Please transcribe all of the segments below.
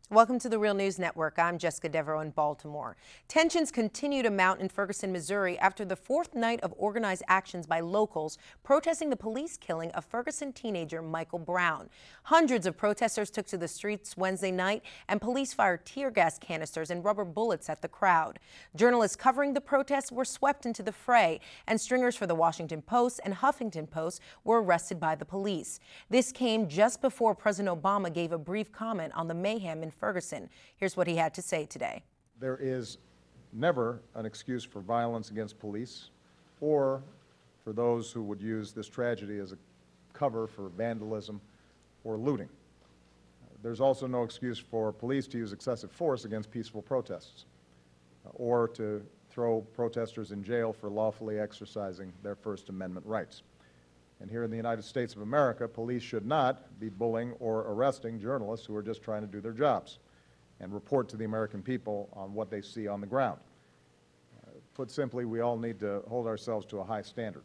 Welcome to the Real News Network. I'm Jessica Devereaux in Baltimore. Tensions continue to mount in Ferguson, Missouri after the fourth night of organized actions by locals protesting the police killing of Ferguson teenager Michael Brown. Hundreds of protesters took to the streets Wednesday night and police fired tear gas canisters and rubber bullets at the crowd. Journalists covering the protests were swept into the fray, and stringers for the Washington Post and Huffington Post were arrested by the police. This came just before President Obama gave a brief comment on the mayhem in Ferguson. Here's what he had to say today. There is never an excuse for violence against police or for those who would use this tragedy as a cover for vandalism or looting. There's also no excuse for police to use excessive force against peaceful protests or to throw protesters in jail for lawfully exercising their First Amendment rights. And here in the United States of America, police should not be bullying or arresting journalists who are just trying to do their jobs and report to the American people on what they see on the ground. Put simply, we all need to hold ourselves to a high standard.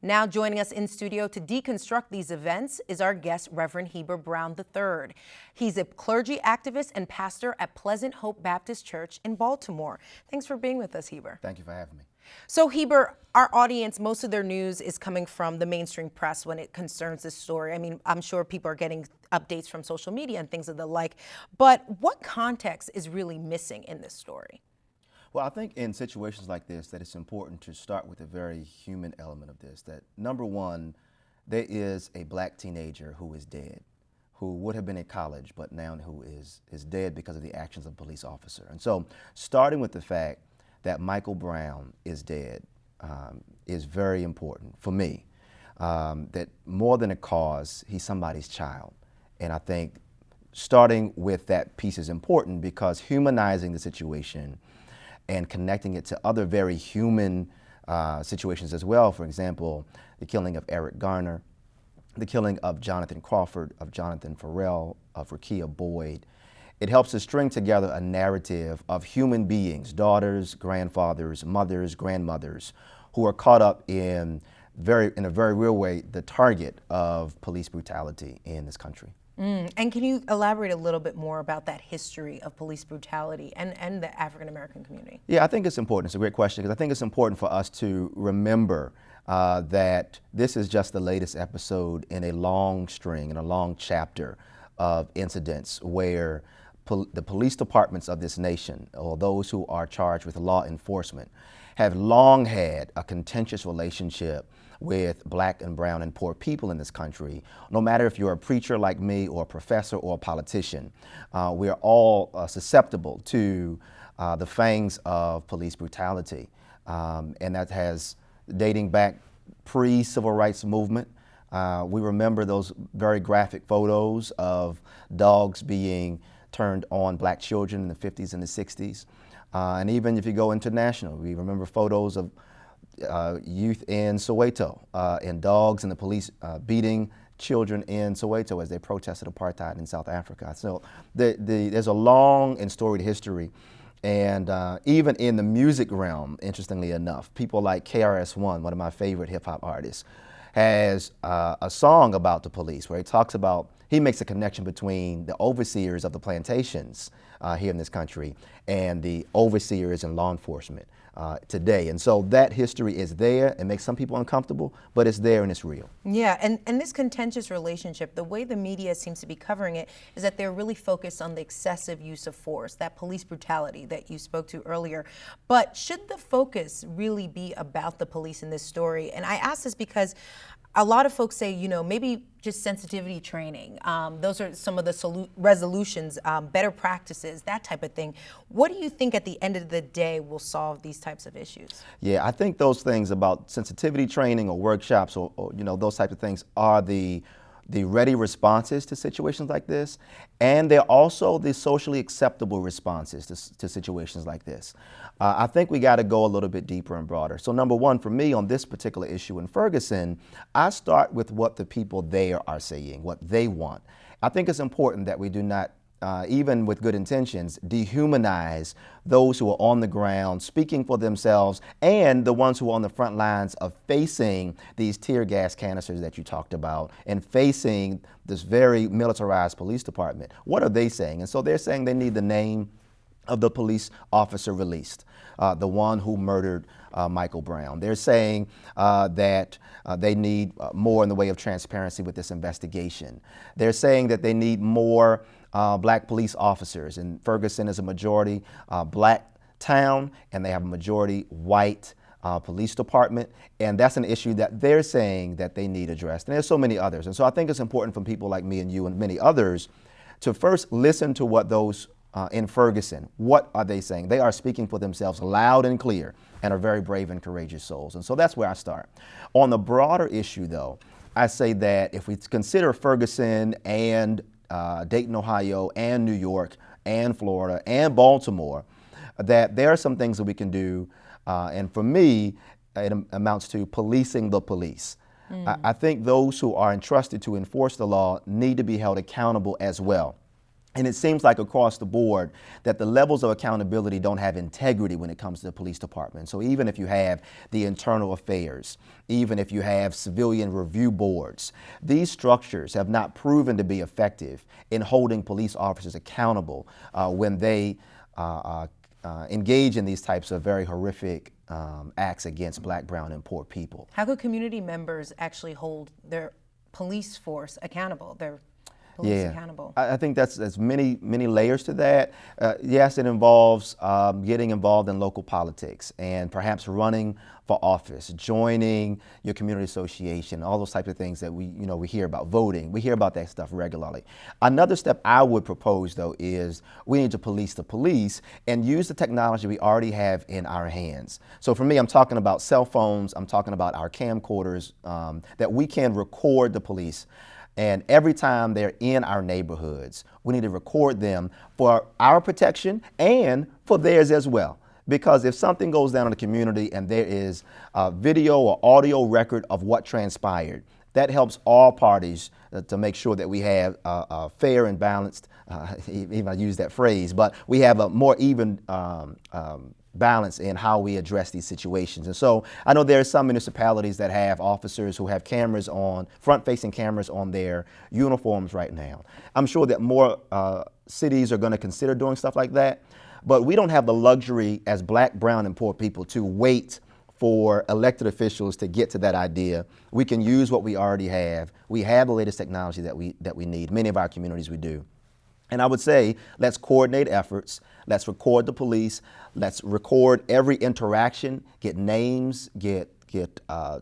Now joining us in studio to deconstruct these events is our guest, Reverend Heber Brown III. He's a clergy activist and pastor at Pleasant Hope Baptist Church in Baltimore. Thanks for being with us, Heber. Thank you for having me. So Heber, our audience, most of their news is coming from the mainstream press when it concerns this story. I mean, I'm sure people are getting updates from social media and things of the like, but what context is really missing in this story? Well, I think in situations like this that it's important to start with a very human element of this, that number one, there is a black teenager who is dead, who would have been in college, but now who is dead because of the actions of a police officer. And so starting with the fact that Michael Brown is dead is very important for me. That more than a cause, he's somebody's child. And I think starting with that piece is important because humanizing the situation and connecting it to other very human situations as well. For example, the killing of Eric Garner, the killing of Jonathan Crawford, of Jonathan Farrell, of Rakia Boyd. It helps to string together a narrative of human beings, daughters, grandfathers, mothers, grandmothers, who are caught up in a very real way, the target of police brutality in this country. And can you elaborate a little bit more about that history of police brutality and the African-American community? Yeah, I think it's important. It's a great question because I think it's important for us to remember that this is just the latest episode in a long string, in a long chapter of incidents where the police departments of this nation, or those who are charged with law enforcement, have long had a contentious relationship with black and brown and poor people in this country. No matter if you're a preacher like me or a professor or a politician, we are all susceptible to the fangs of police brutality. And that has, dating back pre-civil rights movement, we remember those very graphic photos of dogs being turned on black children in the 50s and the 60s. And even if you go international, we remember photos of youth in Soweto and dogs and the police beating children in Soweto as they protested apartheid in South Africa. So there's a long and storied history. And even in the music realm, interestingly enough, people like KRS-One, one of my favorite hip hop artists, has a song about the police where he talks about, he makes a connection between the overseers of the plantations here in this country and the overseers in law enforcement today. And so that history is there. It makes some people uncomfortable, but it's there and it's real. Yeah, and this contentious relationship, the way the media seems to be covering it is that they're really focused on the excessive use of force, that police brutality that you spoke to earlier. But should the focus really be about the police in this story? And I ask this because a lot of folks say, you know, maybe just sensitivity training. Those are some of the resolutions, better practices, that type of thing. What do you think at the end of the day will solve these types of issues? Yeah, I think those things about sensitivity training or workshops or you know, those types of things are the ready responses to situations like this, and they're also the socially acceptable responses to situations like this. I think we got to go a little bit deeper and broader. So number one, for me on this particular issue in Ferguson, I start with what the people there are saying, what they want. I think it's important that we do not even with good intentions, dehumanize those who are on the ground, speaking for themselves, and the ones who are on the front lines of facing these tear gas canisters that you talked about and facing this very militarized police department. What are they saying? And so they're saying they need the name of the police officer released, the one who murdered Michael Brown. They're saying that they need more in the way of transparency with this investigation. They're saying that they need more black police officers. And Ferguson is a majority black town, and they have a majority white police department. And that's an issue that they're saying that they need addressed. And there's so many others. And so I think it's important for people like me and you and many others to first listen to what those in Ferguson, what are they saying? They are speaking for themselves loud and clear and are very brave and courageous souls. And so that's where I start. On the broader issue, though, I say that if we consider Ferguson and Dayton, Ohio, and New York, and Florida, and Baltimore, that there are some things that we can do. And for me, it amounts to policing the police. I think those who are entrusted to enforce the law need to be held accountable as well. And it seems like across the board that the levels of accountability don't have integrity when it comes to the police department. So even if you have the internal affairs, even if you have civilian review boards, these structures have not proven to be effective in holding police officers accountable when they engage in these types of very horrific acts against black, brown, and poor people. How could community members actually hold their police force accountable, their police accountable? I think there's many layers to that. Yes, it involves getting involved in local politics and perhaps running for office, joining your community association, all those types of things that we hear about, voting. We hear about that stuff regularly. Another step I would propose, though, is we need to police the police and use the technology we already have in our hands. So for me, I'm talking about cell phones, I'm talking about our camcorders, that we can record the police. And every time they're in our neighborhoods, we need to record them for our protection and for theirs as well. Because if something goes down in the community and there is a video or audio record of what transpired, that helps all parties to make sure that we have a fair and balanced, even I use that phrase, but we have a more even balance in how we address these situations. And so I know there are some municipalities that have officers who have cameras on, front-facing cameras on their uniforms right now. I'm sure that more cities are going to consider doing stuff like that, but we don't have the luxury as black, brown, and poor people to wait for elected officials to get to that idea. We can use what we already have. We have the latest technology that we need. Many of our communities we do. And I would say, let's coordinate efforts. Let's record the police. Let's record every interaction, get names, get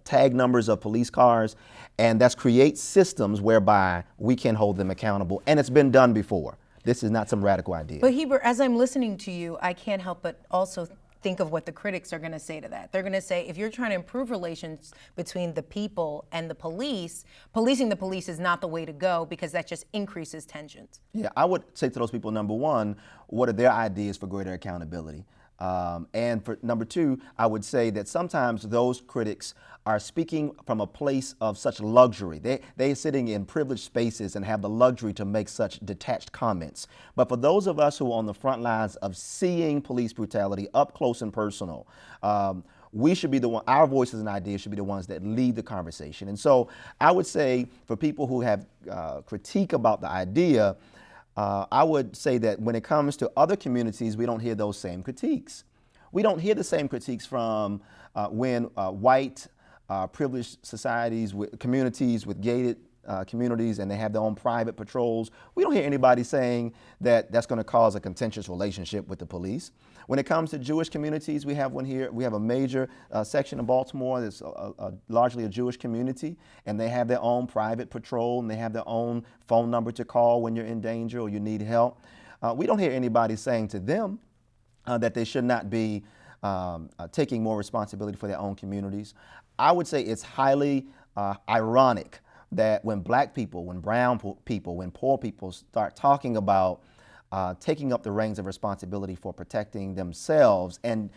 tag numbers of police cars, and let's create systems whereby we can hold them accountable. And it's been done before. This is not some radical idea. But Heber, as I'm listening to you, I can't help but also think of what the critics are going to say to that. They're going to say, if you're trying to improve relations between the people and the police, policing the police is not the way to go because that just increases tensions. Yeah, I would say to those people, number one, what are their ideas for greater accountability? And for number two, I would say that sometimes those critics are speaking from a place of such luxury. They're sitting in privileged spaces and have the luxury to make such detached comments. But for those of us who are on the front lines of seeing police brutality up close and personal, we should be the one, our voices and ideas should be the ones that lead the conversation. And so I would say for people who have critique about the idea, I would say that when it comes to other communities, we don't hear those same critiques. We don't hear the same critiques from when white privileged societies, communities with gated communities, and they have their own private patrols. We don't hear anybody saying that that's going to cause a contentious relationship with the police. When it comes to Jewish communities, we have one here. We have a major section of Baltimore that's largely a Jewish community, and they have their own private patrol, and they have their own phone number to call when you're in danger or you need help. We don't hear anybody saying to them that they should not be taking more responsibility for their own communities. I would say it's highly ironic that when black people, when brown people, when poor people start talking about taking up the reins of responsibility for protecting themselves and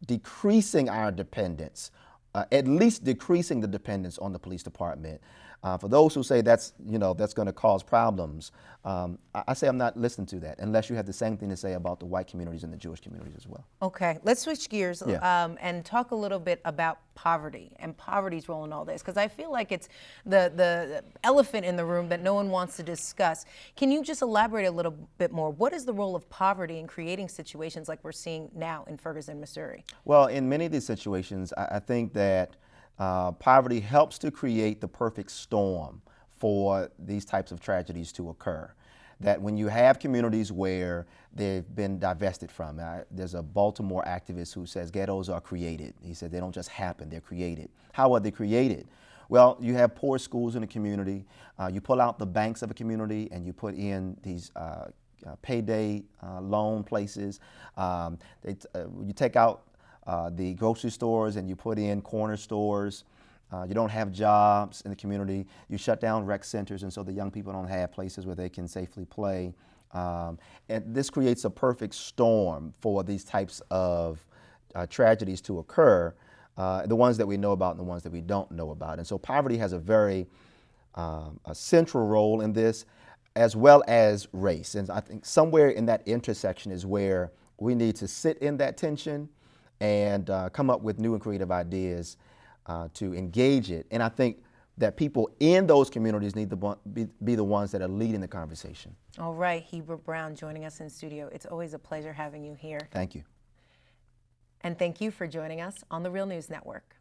decreasing our dependence at least decreasing the dependence on the police department. For those who say that's going to cause problems, I say I'm not listening to that unless you have the same thing to say about the white communities and the Jewish communities as well. Okay, let's switch gears Yeah. and talk a little bit about poverty and poverty's role in all this, because I feel like it's the elephant in the room that no one wants to discuss. Can you just elaborate a little bit more? What is the role of poverty in creating situations like we're seeing now in Ferguson, Missouri? Well, in many of these situations, I think that poverty helps to create the perfect storm for these types of tragedies to occur. That when you have communities where they've been divested from, there's a Baltimore activist who says ghettos are created. He said they don't just happen, they're created. How are they created? Well, you have poor schools in a community, you pull out the banks of a community and you put in these payday loan places. You take out the grocery stores and you put in corner stores. You don't have jobs in the community. You shut down rec centers, and so the young people don't have places where they can safely play. And this creates a perfect storm for these types of tragedies to occur, the ones that we know about and the ones that we don't know about. And so poverty has a very a central role in this, as well as race. And I think somewhere in that intersection is where we need to sit in that tension and come up with new and creative ideas to engage it. And I think that people in those communities need to be the ones that are leading the conversation. All right, Heber Brown joining us in studio. It's always a pleasure having you here. Thank you. And thank you for joining us on the Real News Network.